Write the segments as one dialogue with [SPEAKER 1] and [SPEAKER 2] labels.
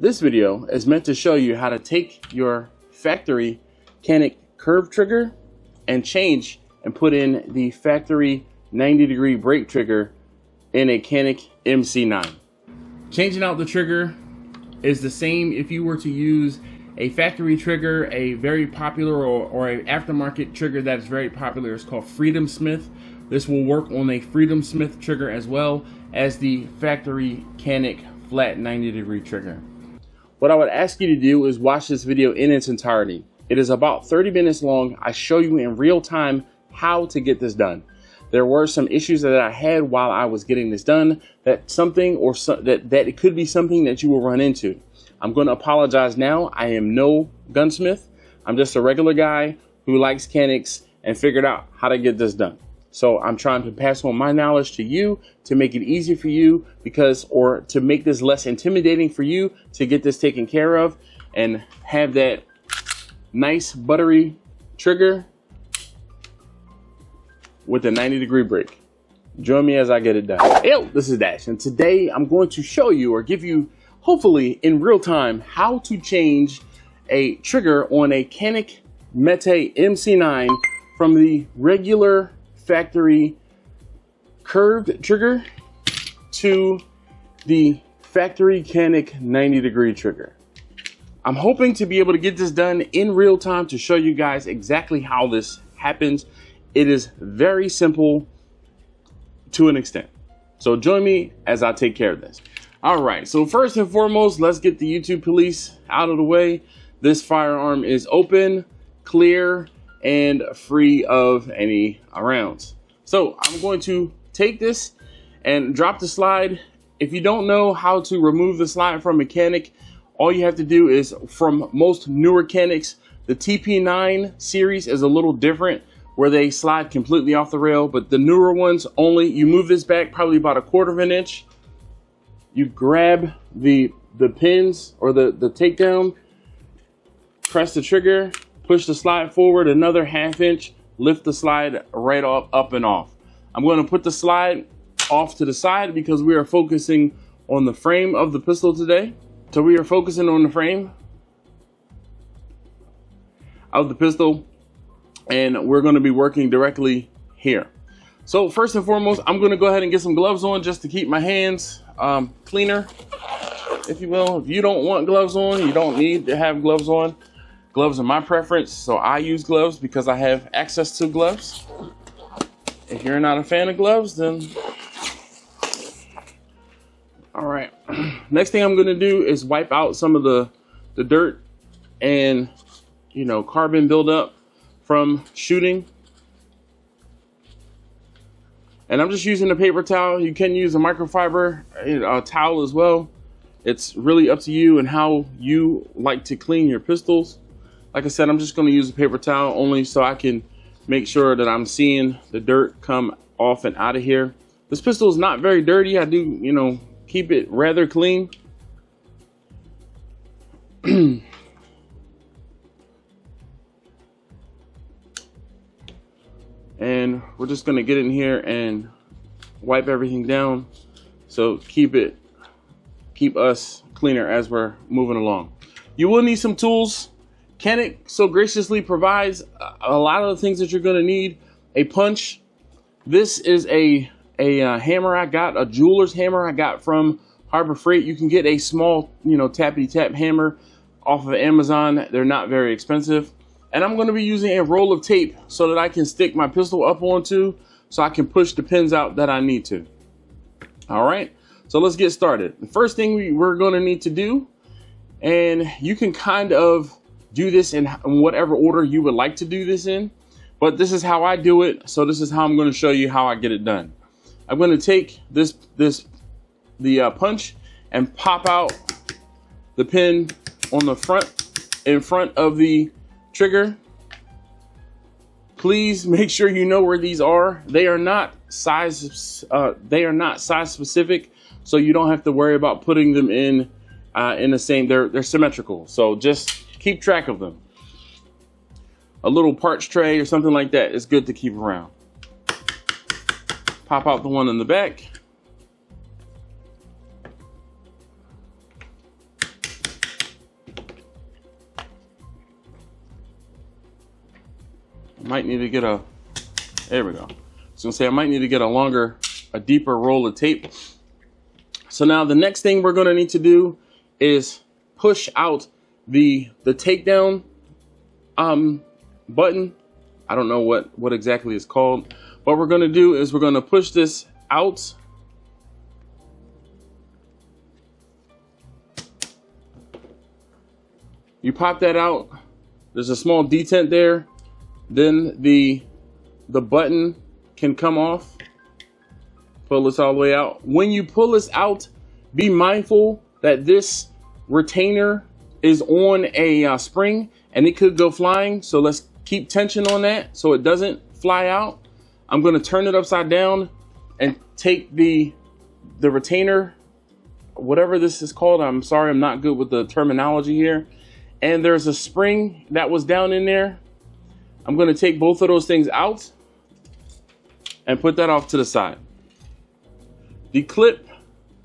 [SPEAKER 1] This video is meant to show you how to take your factory Canik curve trigger and change and put in the factory 90-degree break trigger in a Canik MC9. Changing out the trigger is the same if you were to use a factory trigger, a very popular or an aftermarket trigger that is very popular. It's called Freedom Smith. This will work on a Freedom Smith trigger as well as the factory Canik flat 90-degree trigger. What I would ask you to do is watch this video in its entirety. It is about 30 minutes long. I show you in real time how to get this done. There were some issues that I had while I was getting this done, that it could be something that you will run into. I'm going to apologize now. I am no gunsmith. I'm just a regular guy who likes Caniks and figured out how to get this done. So I'm trying to pass on my knowledge to you to make it easy for you or to make this less intimidating for you to get this taken care of and have that nice buttery trigger with a 90-degree break. Join me as I get it done. Hey, this is Dash, and today I'm going to show you or give you, hopefully in real time, how to change a trigger on a Canik Mete MC9 from the regular factory curved trigger to the factory Canik 90-degree trigger. I'm hoping to be able to get this done in real time to show you guys exactly how this happens. It is very simple to an extent. So join me as I take care of this. All right, so first and foremost, let's get the YouTube police out of the way. This firearm is open, clear, and free of any rounds. So I'm going to take this and drop the slide. If you don't know how to remove the slide from a Canik, all you have to do is, from most newer Caniks, the TP9 series is a little different where they slide completely off the rail, but the newer ones only, you move this back probably about 1/4 of an inch. You grab the pins or the takedown, press the trigger, push the slide forward another 1/2 inch, lift the slide right up and off. I'm going to put the slide off to the side because we are focusing on the frame of the pistol today. So we are focusing on the frame of the pistol, and we're going to be working directly here. So first and foremost, I'm going to go ahead and get some gloves on just to keep my hands cleaner, if you will. If you don't want gloves on, you don't need to have gloves on. Gloves are my preference, so I use gloves because I have access to gloves. If you're not a fan of gloves, then all right. Next thing I'm going to do is wipe out some of the dirt and, you know, carbon buildup from shooting. And I'm just using a paper towel. You can use a microfiber towel as well. It's really up to you and how you like to clean your pistols. Like I said, I'm just going to use a paper towel only so I can make sure that I'm seeing the dirt come off and out of here. This pistol is not very dirty. I do, you know, keep it rather clean. And we're just going to get in here and wipe everything down. So keep us cleaner as we're moving along. You will need some tools. Canik so graciously provides a lot of the things that you're going to need. A punch. This is a hammer I got, a jeweler's hammer I got from Harbor Freight. You can get a small, you know, tappity tap hammer off of Amazon. They're not very expensive. And I'm going to be using a roll of tape so that I can stick my pistol up onto, so I can push the pins out that I need to. All right, so let's get started. The first thing we're going to need to do, and you can kind of do this in whatever order you would like to do this in, but this is how I do it. So this is how I'm going to show you how I get it done. I'm going to take the punch and pop out the pin on the front, in front of the trigger. Please make sure you know where these are. They are not size specific, so you don't have to worry about putting them in the same. They're symmetrical, so just keep track of them. A little parts tray or something like that is good to keep around. Pop out the one in the back. Might need to get a, there we go. I was gonna say I might need to get a deeper roll of tape. So now the next thing we're gonna need to do is push out the takedown button. I don't know what exactly it's called. What we're gonna do is we're gonna push this out. You pop that out. There's a small detent there. Then the button can come off. Pull this all the way out. When you pull this out, be mindful that this retainer is on a spring and it could go flying. So let's keep tension on that so it doesn't fly out. I'm going to turn it upside down and take the retainer, whatever this is called. I'm sorry, I'm not good with the terminology here. And there's a spring that was down in there. I'm going to take both of those things out and put that off to the side. The clip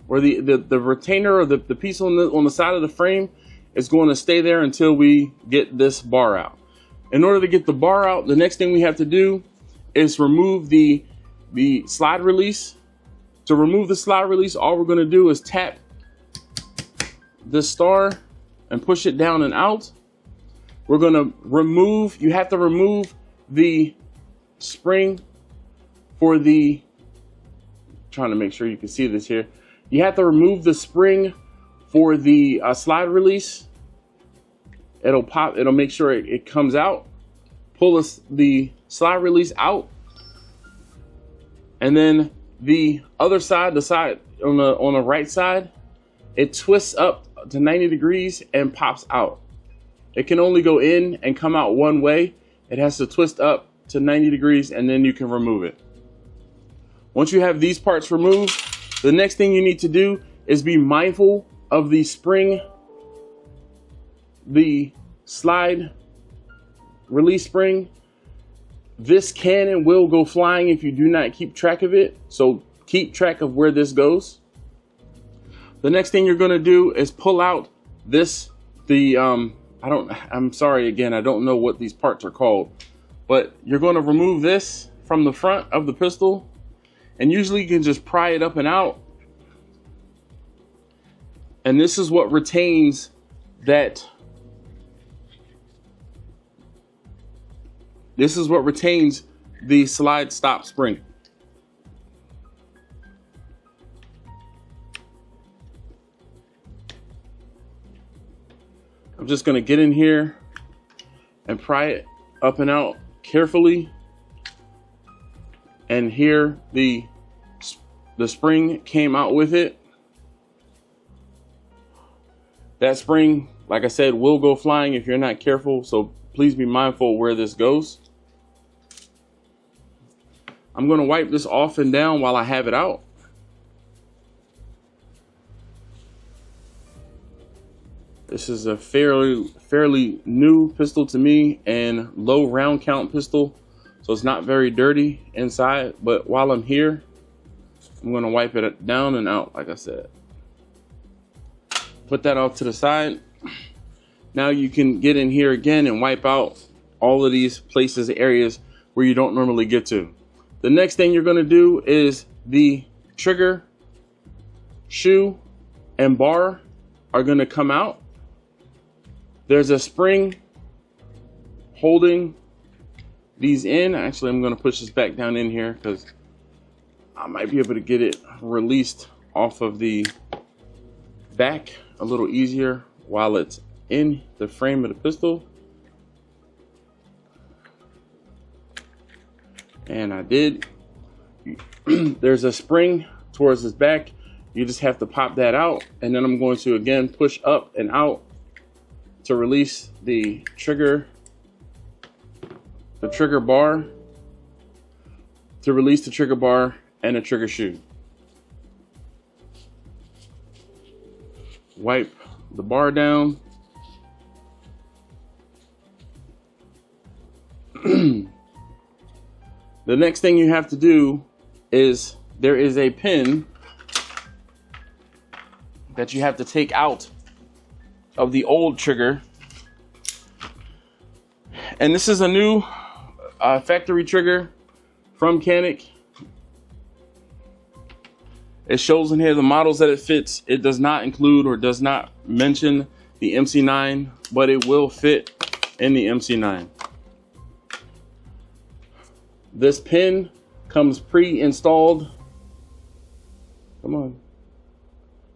[SPEAKER 1] or the retainer or the piece on the side of the frame is going to stay there until we get this bar out. In order to get the bar out, the next thing we have to do is remove the slide release. To remove the slide release, all we're going to do is tap this star and push it down and out. We're going to remove, you have to remove the spring for the, trying to make sure you can see this here. You have to remove the spring for the slide release. It'll pop, it'll make sure it comes out. Pull the slide release out. And then the other side, the side on the right side, it twists up to 90 degrees and pops out. It can only go in and come out one way. It has to twist up to 90 degrees and then you can remove it. Once you have these parts removed, the next thing you need to do is be mindful of the spring, the slide release spring. This can and will go flying if you do not keep track of it. So keep track of where this goes. The next thing you're going to do is pull out this, I'm sorry again, I don't know what these parts are called, but you're going to remove this from the front of the pistol, and usually you can just pry it up and out. And this is what retains that, this is what retains the slide stop spring. I'm just going to get in here and pry it up and out carefully. And here the spring came out with it. That spring, like I said, will go flying if you're not careful. So please be mindful where this goes. I'm going to wipe this off and down while I have it out. This is a fairly new pistol to me and low round count pistol. So it's not very dirty inside, but while I'm here, I'm going to wipe it down and out, like I said. Put that off to the side. Now you can get in here again and wipe out all of these places, areas where you don't normally get to. The next thing you're going to do is the trigger, shoe, and bar are going to come out. There's a spring holding these in. Actually, I'm going to push this back down in here because I might be able to get it released off of the back a little easier while it's in the frame of the pistol. And I did. There's a spring towards this back. You just have to pop that out, and then I'm going to again push up and out to release the trigger bar, to release the trigger bar and the trigger shoe. Wipe the bar down. The next thing you have to do is there is a pin that you have to take out of the old trigger. And this is a new factory trigger from Canik. It shows in here the models that it fits. It does not include or does not mention the MC9, but it will fit in the MC9. This pin comes pre-installed. Come on.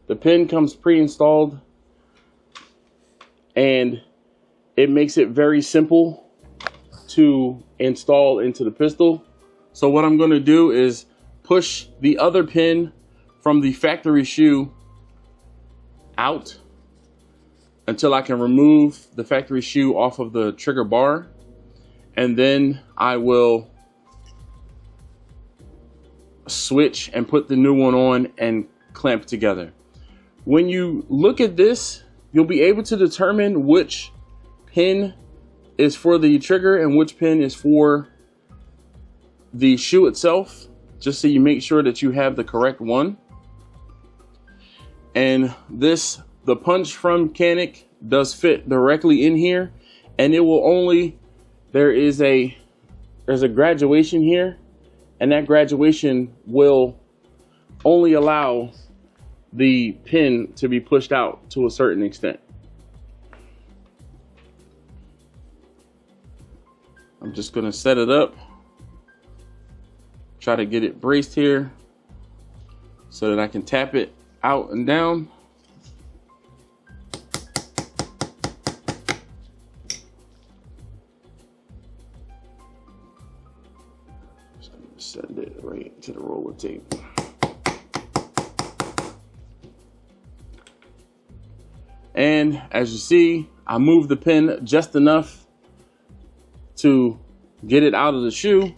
[SPEAKER 1] The pin comes pre-installed, and it makes it very simple to install into the pistol. So what I'm going to do is push the other pin from the factory shoe out until I can remove the factory shoe off of the trigger bar, and then I will switch and put the new one on and clamp together. When you look at this, you'll be able to determine which pin is for the trigger and which pin is for the shoe itself, just so you make sure that you have the correct one. And the punch from Canik does fit directly in here, and it will only, there's a graduation here, and that graduation will only allow the pin to be pushed out to a certain extent. I'm just going to set it up, try to get it braced here so that I can tap it out and down. Just going to send it right to the roller tape. And as you see, I moved the pin just enough to get it out of the shoe.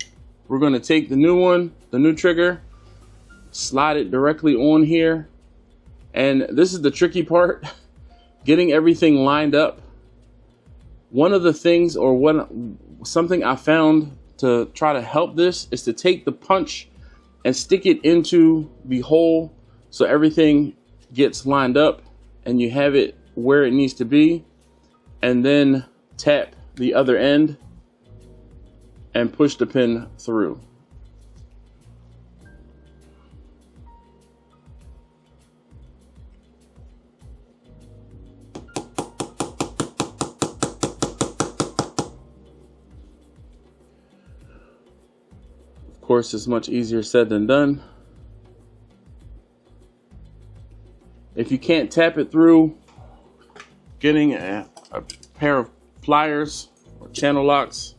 [SPEAKER 1] We're going to take the new one, the new trigger, slide it directly on here. And this is the tricky part, getting everything lined up. One of the things, or something I found to try to help this, is to take the punch and stick it into the hole so everything gets lined up and you have it where it needs to be, and then tap the other end and push the pin through. Of course, it's much easier said than done. If you can't tap it through, getting a pair of pliers or channel locks,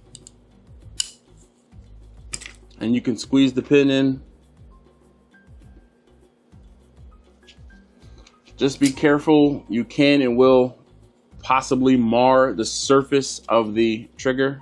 [SPEAKER 1] and you can squeeze the pin in. Just be careful, you can and will possibly mar the surface of the trigger.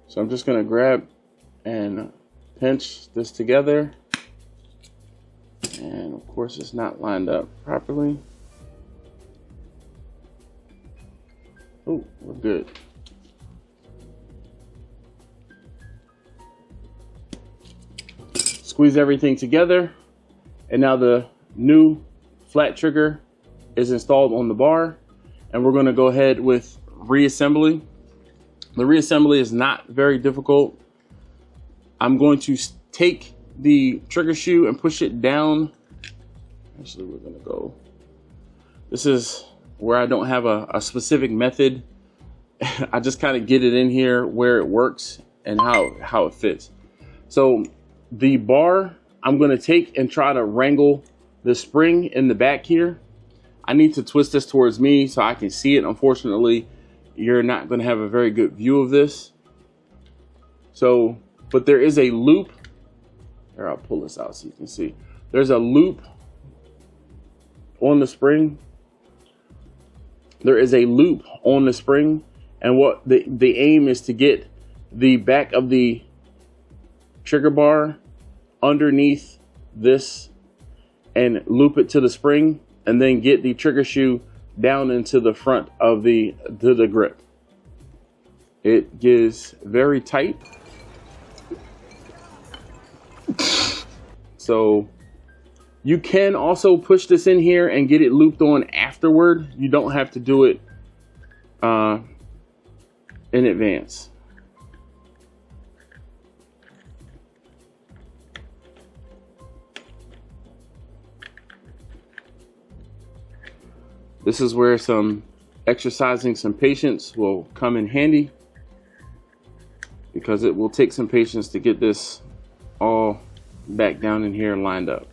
[SPEAKER 1] So I'm just going to grab and pinch this together, and of course it's not lined up properly. Oh, we're good. Squeeze everything together, and now the new flat trigger is installed on the bar, and we're going to go ahead with reassembly. The reassembly is not very difficult. I'm going to take the trigger shoe and push it down. Actually, we're going to go. This is where I don't have a specific method. I just kind of get it in here where it works and how it fits. So the bar, I'm going to take and try to wrangle the spring in the back here. I need to twist this towards me so I can see it. Unfortunately, you're not going to have a very good view of this. So, but there is a loop. Here, I'll pull this out so you can see. There's a loop on the spring. There is a loop on the spring, and what the aim is to get the back of the trigger bar underneath this and loop it to the spring, and then get the trigger shoe down into the front of the grip. It gets very tight. So you can also push this in here and get it looped on afterward. You don't have to do it in advance. This is where exercising some patience will come in handy, because it will take some patience to get this all back down in here and lined up.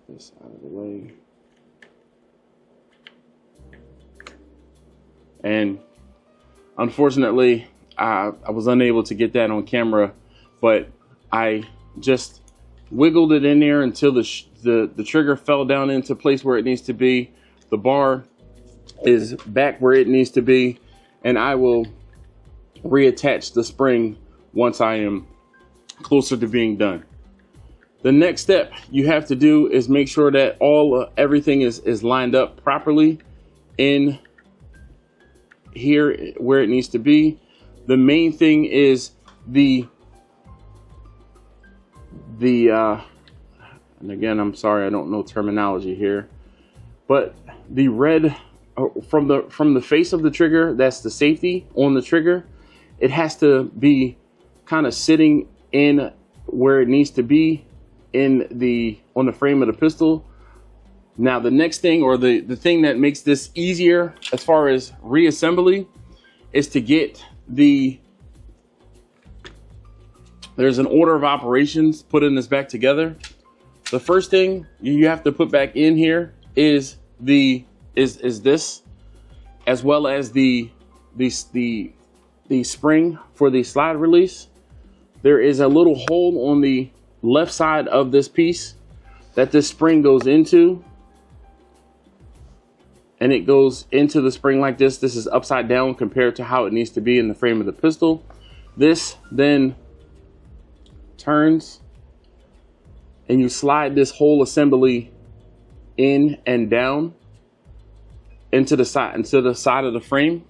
[SPEAKER 1] This out of the way. And unfortunately, I was unable to get that on camera, but I just wiggled it in there until the trigger fell down into place where it needs to be. The bar is back where it needs to be, and I will reattach the spring once I am closer to being done. The next step you have to do is make sure that everything is lined up properly in here where it needs to be. The main thing is and again, I'm sorry, I don't know terminology here, but the red from the face of the trigger, that's the safety on the trigger. It has to be kind of sitting in where it needs to be on the frame of the pistol. Now the next thing, or the thing that makes this easier as far as reassembly, is to get there's an order of operations putting this back together. The first thing you have to put back in here is this, as well as the spring for the slide release. There is a little hole on the left side of this piece that this spring goes into, and it goes into the spring like this. This is upside down compared to how it needs to be in the frame of the pistol. This then turns, and you slide this whole assembly in and down into the side of the frame.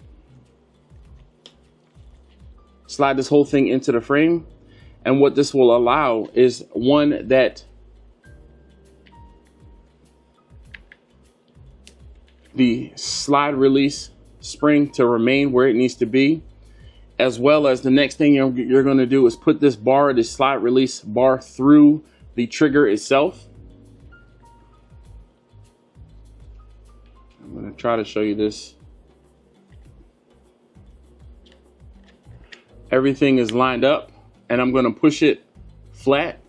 [SPEAKER 1] Slide this whole thing into the frame, and what this will allow is, one, that the slide release spring to remain where it needs to be, as well as the next thing you're going to do is put this slide release bar through the trigger itself. I'm going to try to show you this. Everything is lined up, and I'm going to push it flat,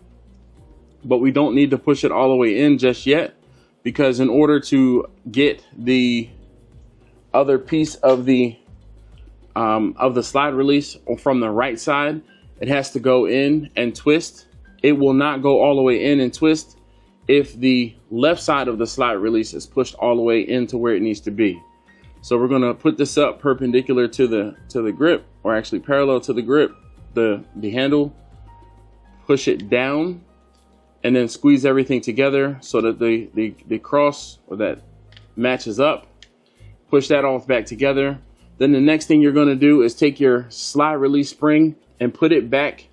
[SPEAKER 1] but we don't need to push it all the way in just yet, because in order to get the other piece of the slide release from the right side, it has to go in and twist. It will not go all the way in and twist if the left side of the slide release is pushed all the way into where it needs to be. So we're going to put this up perpendicular to the grip, or actually parallel to the grip, the handle, push it down, and then squeeze everything together so that the cross, or that matches up. Push that all back together. Then the next thing you're going to do is take your slide release spring and put it back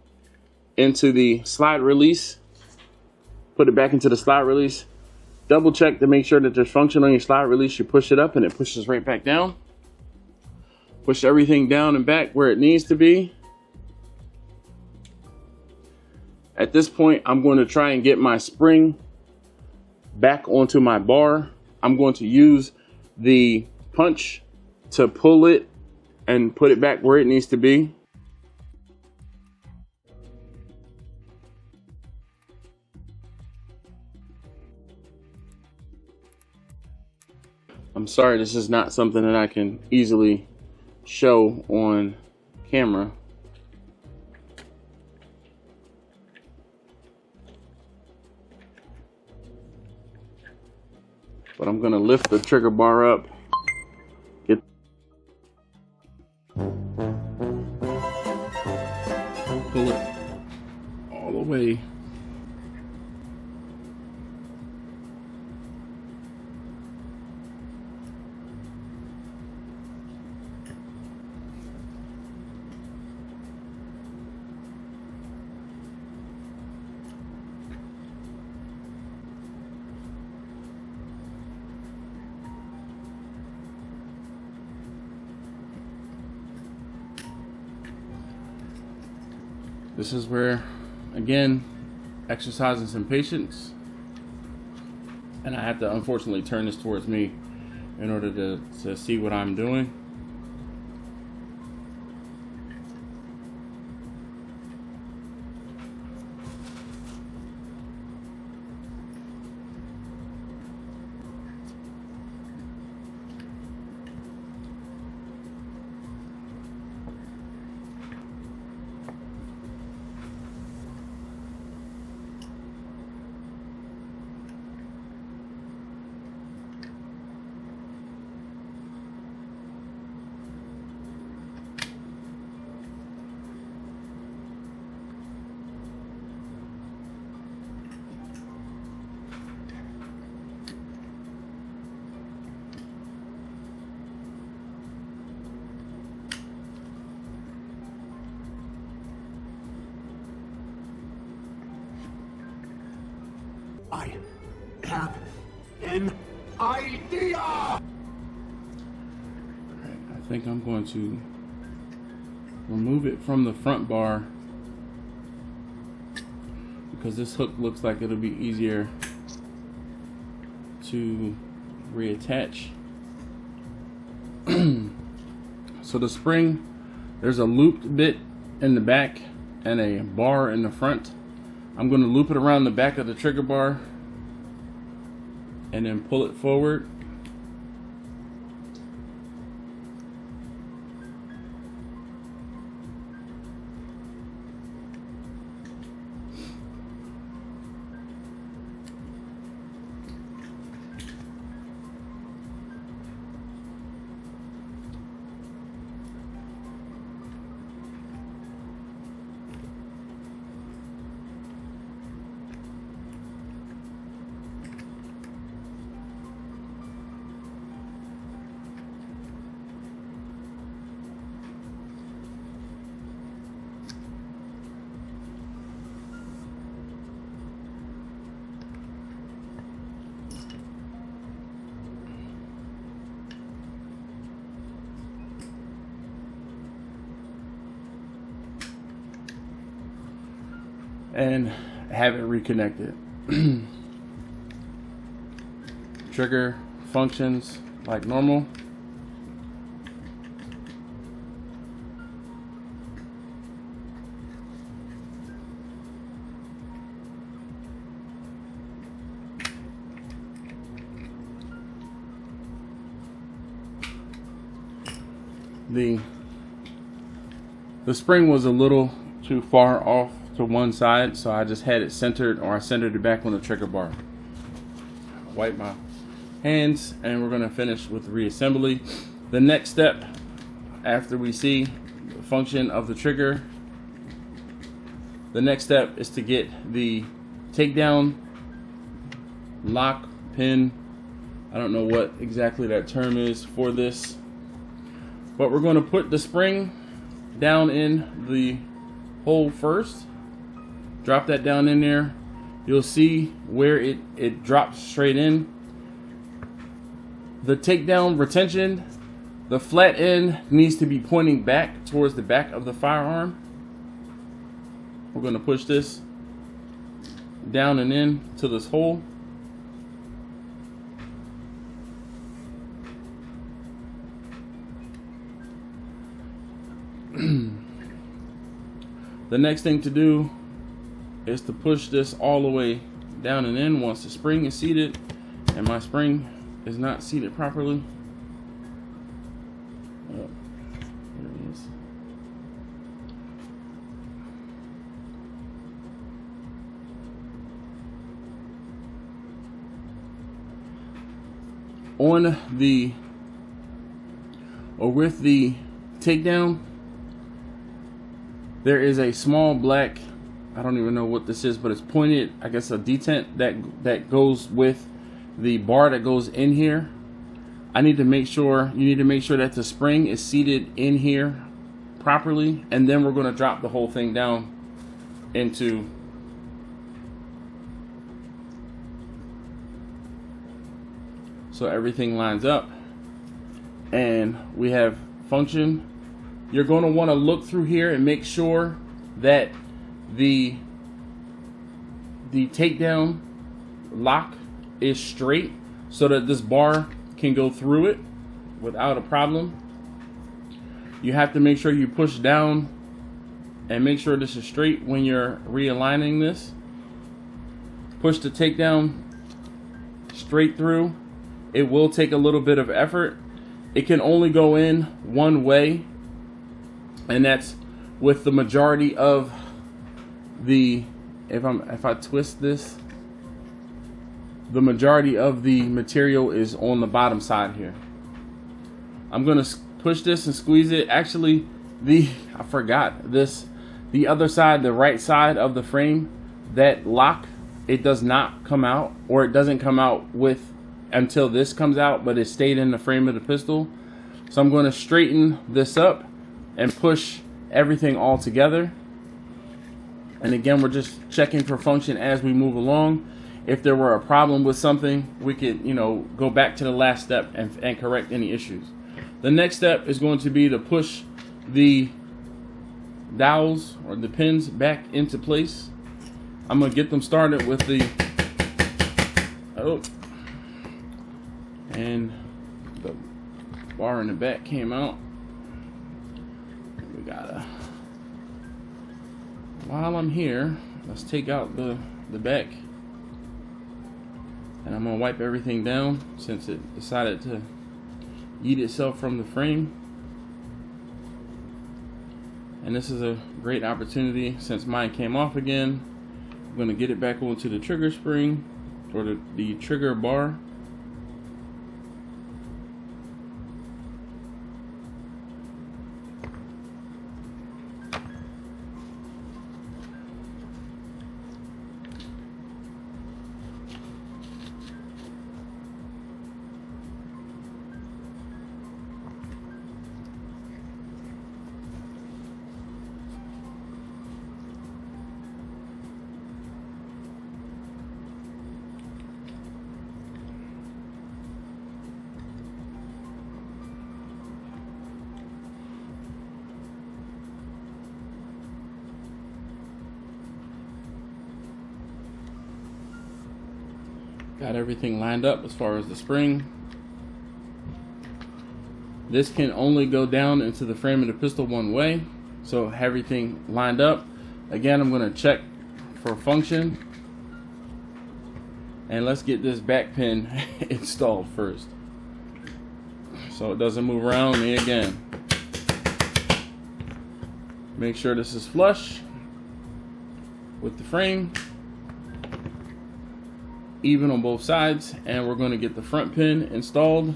[SPEAKER 1] into the slide release. Put it back into the slide release. Double check to make sure that there's function on your slide release. You push it up and it pushes right back down. Push everything down and back where it needs to be. At this point, I'm going to try and get my spring back onto my bar. I'm going to use the punch to pull it and put it back where it needs to be. I'm sorry, this is not something that I can easily show on camera. But I'm going to lift the trigger bar up. Pull it all the way. This is where, again, exercising some patience. And I have to unfortunately turn this towards me in order to see what I'm doing.
[SPEAKER 2] I have an idea!
[SPEAKER 1] Alright, I think I'm going to remove it from the front bar because this hook looks like it'll be easier to reattach. So the spring, there's a looped bit in the back and a bar in the front. I'm going to loop it around the back of the trigger bar and then pull it forward. And have it reconnected. Trigger functions like normal. The spring was a little too far off to one side, so I just had it centered, or I centered it back on the trigger bar. Wipe my hands, and we're going to finish with reassembly. The next step, after we see the function of the trigger, the next step is to get the takedown lock pin. I don't know what exactly that term is for this, but we're going to put the spring down in the hole first. Drop that down in there. You'll see where it drops straight in. The takedown retention, the flat end needs to be pointing back towards the back of the firearm. We're going to push this down and in to this hole. The next thing to do is to push this all the way down and in once the spring is seated, and my spring is not seated properly. Oh, there it is. On the, or with the takedown, there is a small black, I don't even know what this is, but it's pointed, I guess a detent that goes with the bar that goes in here. You need to make sure that the spring is seated in here properly, and then we're going to drop the whole thing down into so everything lines up and we have function. You're going to want to look through here and make sure that the takedown lock is straight so that this bar can go through it without a problem. You have to make sure you push down and make sure this is straight when you're realigning this. Push the takedown straight through. It will take a little bit of effort. It can only go in one way, and that's with the majority of the, if I twist this, the majority of the material is on the bottom side here. I'm gonna push this and squeeze it. Actually, I forgot this. The other side, the right side of the frame, that lock, it does not come out, or it doesn't come out with until this comes out, but it stayed in the frame of the pistol. So I'm going to straighten this up and push everything all together. And again, we're just checking for function as we move along. If there were a problem with something, we could, go back to the last step and correct any issues. The next step is going to be to push the dowels or the pins back into place. I'm going to get them started with the, and the bar in the back came out. We gotta, while I'm here, let's take out the back, and I'm gonna wipe everything down since it decided to yeet itself from the frame. And this is a great opportunity, since mine came off again. I'm gonna get it back onto the trigger spring, or the trigger bar. Got everything lined up as far as the spring. This can only go down into the frame of the pistol one way, so everything lined up. Again, I'm going to check for function, and let's get this back pin installed first so it doesn't move around me again. Make sure this is flush with the frame, even on both sides, and we're going to get the front pin installed.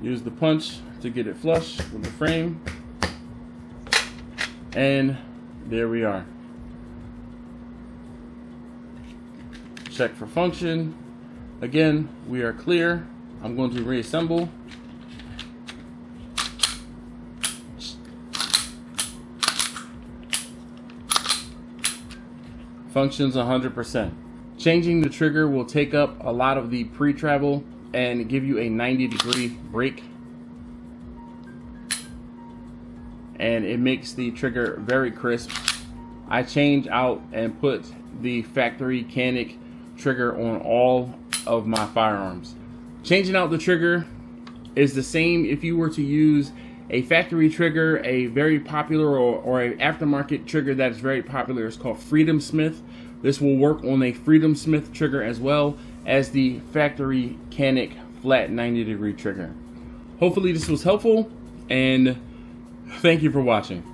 [SPEAKER 1] Use the punch to get it flush with the frame, and there we are. Check for function. Again, we are clear. I'm going to reassemble. Functions 100%. Changing the trigger will take up a lot of the pre-travel and give you a 90-degree break, and it makes the trigger very crisp. I change out and put the factory Canik trigger on all of my firearms. Changing out the trigger is the same if you were to use a factory trigger, a very popular or an aftermarket trigger that's very popular. It's called Freedom Smith. This will work on a Freedom Smith trigger as well as the factory Canik flat 90-degree trigger. Hopefully this was helpful, and thank you for watching.